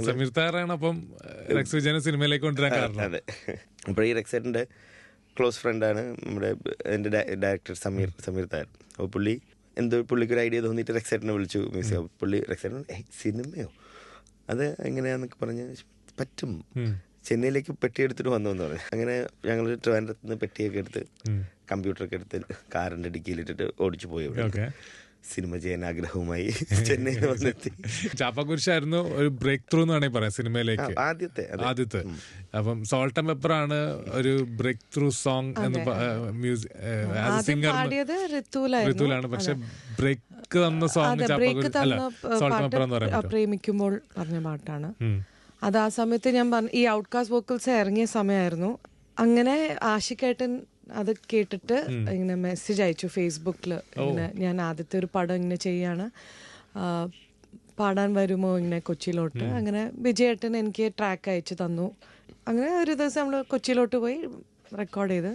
സമീർ താറാണ് അപ്പം റെക്സ് വിജയനെ സിനിമയിലേക്ക് കൊണ്ടുവരാൻ കാരണം. അതെ. അപ്പോൾ ഈ റെക്സേട്ടൻ്റെ ക്ലോസ് ഫ്രണ്ടാണ് നമ്മുടെ എൻ്റെ ഡയറക്ടർ സമീർ താർ. അപ്പോൾ പുള്ളിക്കൊരു ഐഡിയ തോന്നിയിട്ട് റെക്സേട്ടനെ വിളിച്ചു മ്യൂസിയം. അപ്പോൾ പുള്ളി റെക്സേട്ടൻ സിനിമയോ അത് എങ്ങനെയാന്നൊക്കെ പറഞ്ഞ് പറ്റും, ചെന്നൈയിലേക്ക് പെട്ടി എടുത്തിട്ട് വന്നു എന്ന് പറഞ്ഞു. അങ്ങനെ ഞങ്ങൾ ട്രിവാൻഡ്രത്ത് നിന്ന് പെട്ടിയൊക്കെ എടുത്ത് കമ്പ്യൂട്ടറൊക്കെ എടുത്ത് കാറിൻ്റെ ഡിക്കിയിലിട്ടിട്ട് ഓടിച്ചു പോയി. സിനിമ ചെയ്യാൻ ആഗ്രഹവുമായി ചെന്നൈയിൽ വന്നെത്തി. ചാപ്പാക്കുരിശായിരുന്നു ഒരു ബ്രേക്ക് ത്രൂ എന്ന് വേണമെങ്കിൽ പറയാം സിനിമയിലേക്ക്, ആദ്യത്തെ. അപ്പം സോൾട്ട് ആൻഡ് പെപ്പർ ആണ് ഒരു ബ്രേക്ക് ത്രൂ സോങ് എന്ന് സിംഗർ ഋതുലാണ്. പക്ഷെ ബ്രേക്ക് തന്ന സോങ് സോൾട്ട് പെപ്പർ എന്ന് പറയാം. പ്രേമിക്കുമ്പോൾ പറഞ്ഞ പാട്ടാണ് അത്. ആ സമയത്ത് ഞാൻ ഈ ഔട്ട്കാസ്റ്റ് വോക്കൽസ് ഇറങ്ങിയ സമയമായിരുന്നു. അങ്ങനെ ആഷിക്കേട്ടൻ അത് കേട്ടിട്ട് ഇങ്ങനെ മെസ്സേജ് അയച്ചു ഫേസ്ബുക്കിൽ, ഇങ്ങനെ ഞാൻ ആദ്യത്തെ ഒരു പടം ഇങ്ങനെ ചെയ്യാണ്, പാടാൻ വരുമോ ഇങ്ങനെ കൊച്ചിയിലോട്ട്. അങ്ങനെ വിജയേട്ടൻ എനിക്ക് ട്രാക്ക് അയച്ചു തന്നു. അങ്ങനെ ഒരു ദിവസം നമ്മൾ കൊച്ചിയിലോട്ട് പോയി റെക്കോർഡ് ചെയ്ത്